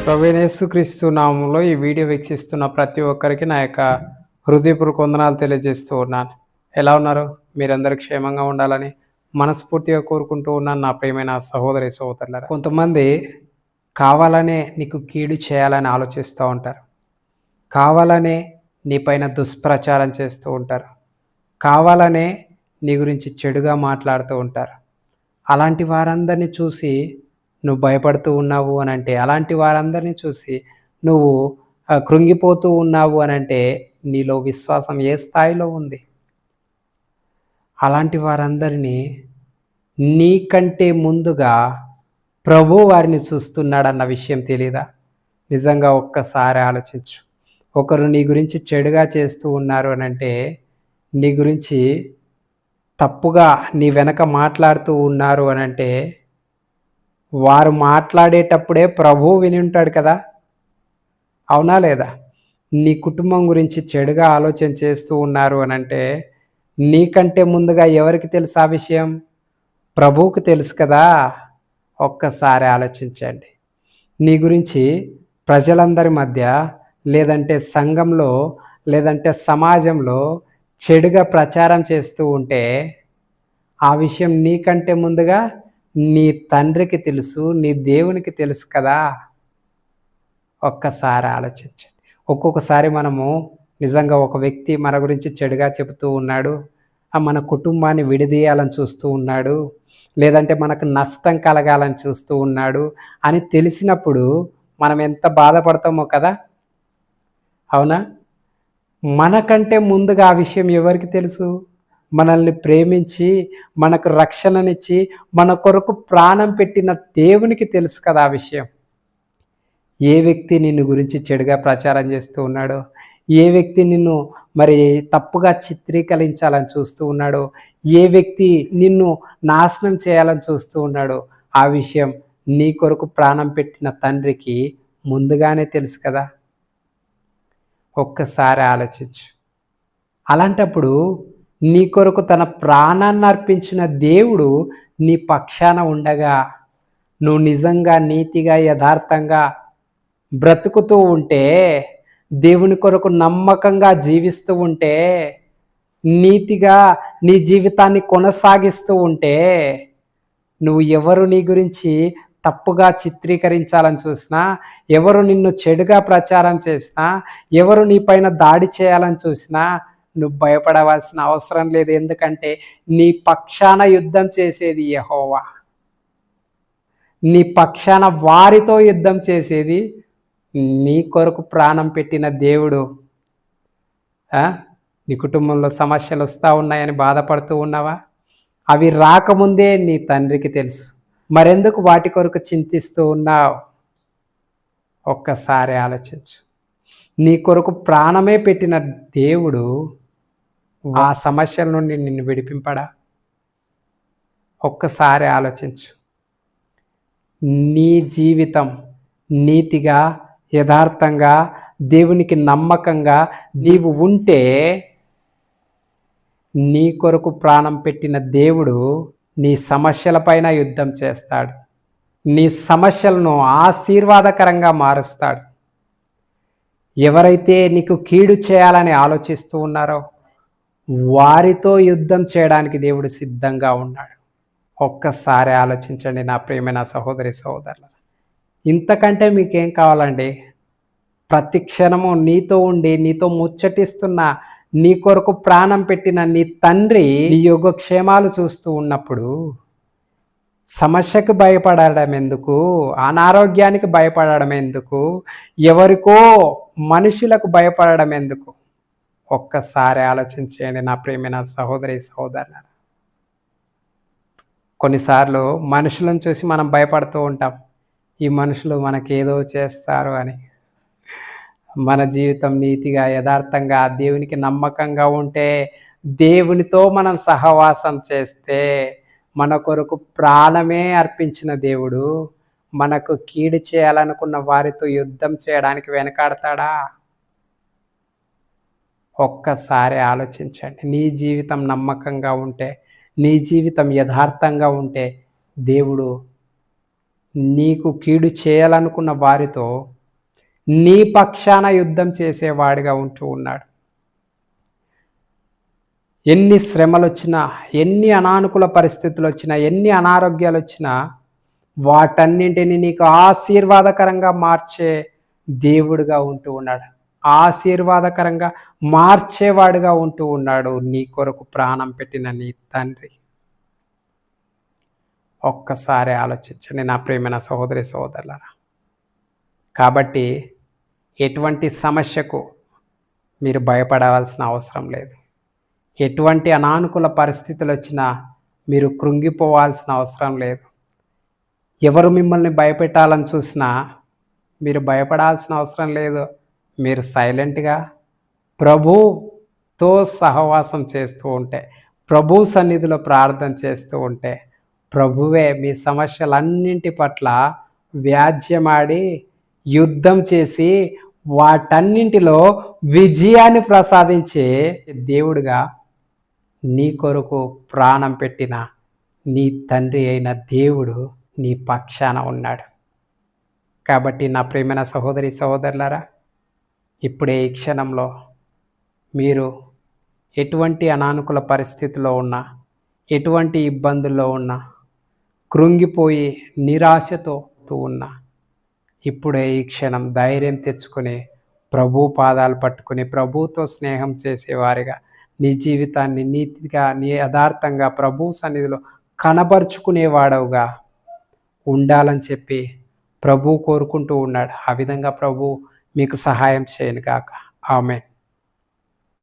ప్రవీణ్ యేసుక్రీస్తు నామంలో ఈ వీడియో వీక్షిస్తున్న ప్రతి ఒక్కరికి నా యొక్క హృదయపూర్వక వందనాలు తెలియజేస్తూ ఉన్నాను. ఎలా ఉన్నారు? మీరందరూ క్షేమంగా ఉండాలని మనస్ఫూర్తిగా కోరుకుంటూ ఉన్నాను నా ప్రియమైన సహోదరి సహోదరులారా. కొంతమంది కావాలనే నీకు కీడు చేయాలని ఆలోచిస్తూ ఉంటారు. కావాలనే నీ పైన దుష్ప్రచారం చేస్తూ ఉంటారు. కావాలనే నీ గురించి చెడుగా మాట్లాడుతూ ఉంటారు. అలాంటి వారందరిని చూసి నువ్వు భయపడుతూ ఉన్నావు అనంటే, అలాంటి వారందరిని చూసి నువ్వు కృంగిపోతూ ఉన్నావు అనంటే, నీలో విశ్వాసం ఏ స్థాయిలో ఉంది? అలాంటి వారందరినీ నీకంటే ముందుగా ప్రభువు వారిని చూస్తున్నాడన్న విషయం తెలీదా? నిజంగా ఒక్కసారి ఆలోచించు. ఒకరు నీ గురించి చెడుగా చేస్తూ ఉన్నారు అనంటే, నీ గురించి తప్పుగా నీ వెనక మాట్లాడుతూ ఉన్నారు అనంటే, వారు మాట్లాడేటప్పుడే ప్రభువు విని ఉంటాడు కదా! అవునా లేదా? నీ కుటుంబం గురించి చెడుగా ఆలోచన చేస్తూ ఉన్నారు అనంటే, నీకంటే ముందుగా ఎవరికి తెలుసు ఆ విషయం? ప్రభువుకు తెలుసు కదా! ఒక్కసారి ఆలోచించండి. నీ గురించి ప్రజలందరి మధ్య, లేదంటే సంఘంలో, లేదంటే సమాజంలో చెడుగా ప్రచారం చేస్తూ ఉంటే, ఆ విషయం నీకంటే ముందుగా నీ తండ్రికి తెలుసు, నీ దేవునికి తెలుసు కదా! ఒక్కసారి ఆలోచించండి. ఒక్కొక్కసారి మనము నిజంగా ఒక వ్యక్తి మన గురించి చెడుగా చెబుతూ ఉన్నాడు, మన కుటుంబాన్ని విడదీయాలని చూస్తూ ఉన్నాడు, లేదంటే మనకు నష్టం కలగాలని చూస్తూ ఉన్నాడు అని తెలిసినప్పుడు మనం ఎంత బాధపడతామో కదా! అవునా? మనకంటే ముందుగా ఆ విషయం ఎవరికి తెలుసు? మనల్ని ప్రేమించి, మనకు రక్షణనిచ్చి, మన కొరకు ప్రాణం పెట్టిన దేవునికి తెలుసు కదా ఆ విషయం. ఏ వ్యక్తి నిన్ను గురించి చెడుగా ప్రచారం చేస్తూ ఉన్నాడో, ఏ వ్యక్తి నిన్ను మరి తప్పుగా చిత్రీకరించాలని చూస్తూ ఉన్నాడో, ఏ వ్యక్తి నిన్ను నాశనం చేయాలని చూస్తూ ఉన్నాడో, ఆ విషయం నీ కొరకు ప్రాణం పెట్టిన తండ్రికి ముందుగానే తెలుసు కదా! ఒక్కసారి ఆలోచించు. అలాంటప్పుడు నీ కొరకు తన ప్రాణాన్ని అర్పించిన దేవుడు నీ పక్షాన ఉండగా, నువ్వు నిజంగా నీతిగా యథార్థంగా బ్రతుకుతూ ఉంటే, దేవుని కొరకు నమ్మకంగా జీవిస్తూ ఉంటే, నీతిగా నీ జీవితాన్ని కొనసాగిస్తూ ఉంటే, నువ్వు ఎవరు నీ గురించి తప్పుగా చిత్రీకరించాలని చూసినా, ఎవరు నిన్ను చెడుగా ప్రచారం చేసినా, ఎవరు నీ పైన దాడి చేయాలని చూసినా, నువ్వు భయపడవలసిన అవసరం లేదు. ఎందుకంటే నీ పక్షాన యుద్ధం చేసేది యెహోవా. నీ పక్షాన వారితో యుద్ధం చేసేది నీ కొరకు ప్రాణం పెట్టిన దేవుడు. నీ కుటుంబంలో సమస్యలు వస్తూ ఉన్నాయని బాధపడుతూ ఉన్నావా? అవి రాకముందే నీ తండ్రికి తెలుసు. మరెందుకు వాటి కొరకు చింతిస్తూ ఉన్నావు? ఒక్కసారి ఆలోచించు. నీ కొరకు ప్రాణమే పెట్టిన దేవుడు ఆ సమస్యల నుండి నిన్ను విడిపింపడా? ఒక్కసారి ఆలోచించు. నీ జీవితం నీతిగా, యథార్థంగా, దేవునికి నమ్మకంగా నీవు ఉంటే, నీ కొరకు ప్రాణం పెట్టిన దేవుడు నీ సమస్యలపైన యుద్ధం చేస్తాడు. నీ సమస్యలను ఆశీర్వాదకరంగా మారుస్తాడు. ఎవరైతే నీకు కీడు చేయాలని ఆలోచిస్తూ ఉన్నారో, వారితో యుద్ధం చేయడానికి దేవుడు సిద్ధంగా ఉన్నాడు. ఒక్కసారి ఆలోచించండి నా ప్రియమైన సహోదరి సహోదరులు. ఇంతకంటే మీకేం కావాలండి? ప్రతి క్షణము నీతో ఉండి, నీతో ముచ్చటిస్తున్న, నీ కొరకు ప్రాణం పెట్టిన నీ తండ్రి నీ యోగక్షేమాలు చూస్తూ ఉన్నప్పుడు, సమస్యకు భయపడడం ఎందుకు? అనారోగ్యానికి భయపడడం ఎందుకు? ఎవరికో మనుషులకు భయపడడం ఎందుకు? ఒక్కసారి ఆలోచించేయండి నా ప్రియమైన సహోదరి సహోదరులారా. కొన్నిసార్లు మనుషులను చూసి మనం భయపడుతూ ఉంటాం. ఈ మనుషులు మనకేదో చేస్తారు అని. మన జీవితం నీతిగా, యథార్థంగా, దేవునికి నమ్మకంగా ఉంటే, దేవునితో మనం సహవాసం చేస్తే, మన కొరకు ప్రాణమే అర్పించిన దేవుడు మనకు కీడు చేయాలనుకున్న వారితో యుద్ధం చేయడానికి వెనకాడతాడా? ఒక్కసారి ఆలోచించండి. నీ జీవితం నమ్మకంగా ఉంటే, నీ జీవితం యథార్థంగా ఉంటే, దేవుడు నీకు కీడు చేయాలనుకున్న వారితో నీ పక్షాన యుద్ధం చేసేవాడిగా ఉంటూ ఉన్నాడు. ఎన్ని శ్రమలొచ్చినా, ఎన్ని అనానుకూల పరిస్థితులొచ్చినా, ఎన్ని అనారోగ్యాలొచ్చినా వాటన్నింటిని నీకు ఆశీర్వాదకరంగా మార్చే దేవుడుగా ఉంటూ ఉన్నాడు. ఆశీర్వాదకరంగా మార్చేవాడుగా ఉంటూ ఉన్నాడు నీ కొరకు ప్రాణం పెట్టిన నీ తండ్రి. ఒక్కసారి ఆలోచించండి నా ప్రియమైన సహోదరి సహోదరులారా. కాబట్టి ఎటువంటి సమస్యకు మీరు భయపడవలసిన అవసరం లేదు. ఎటువంటి అనానుకూల పరిస్థితులొచ్చినా మీరు కృంగిపోవాల్సిన అవసరం లేదు. ఎవరు మిమ్మల్ని భయపెట్టాలని చూసినా మీరు భయపడాల్సిన అవసరం లేదు. మీరు సైలెంట్‌గా ప్రభుతో సహవాసం చేస్తూ ఉంటే, ప్రభు సన్నిధిలో ప్రార్థన చేస్తూ ఉంటే, ప్రభువే మీ సమస్యలన్నింటి పట్ల వ్యాజ్యమాడి, యుద్ధం చేసి, వాటన్నింటిలో విజయాన్ని ప్రసాదించే దేవుడుగా నీ కొరకు ప్రాణం పెట్టిన నీ తండ్రి అయిన దేవుడు నీ పక్షాన ఉన్నాడు. కాబట్టి నా ప్రియమైన సహోదరి సహోదరులారా, ఇప్పుడే ఈ క్షణంలో మీరు ఎటువంటి అనానుకూల పరిస్థితిలో ఉన్నా, ఎటువంటి ఇబ్బందుల్లో ఉన్నా, కృంగిపోయి నిరాశతో ఉన్నా, ఇప్పుడే ఈ క్షణం ధైర్యం తెచ్చుకొని ప్రభు పాదాలు పట్టుకుని ప్రభుతో స్నేహం చేసేవారిగా నీ జీవితాన్ని నీతిగా నీ యథార్థంగా ప్రభు సన్నిధిలో కనబరుచుకునేవాడవుగా ఉండాలని చెప్పి ప్రభు కోరుకుంటూ ఉన్నాడు. ఆ విధంగా ప్రభు మీకు సహాయం చేయను గాక. ఆమేన్.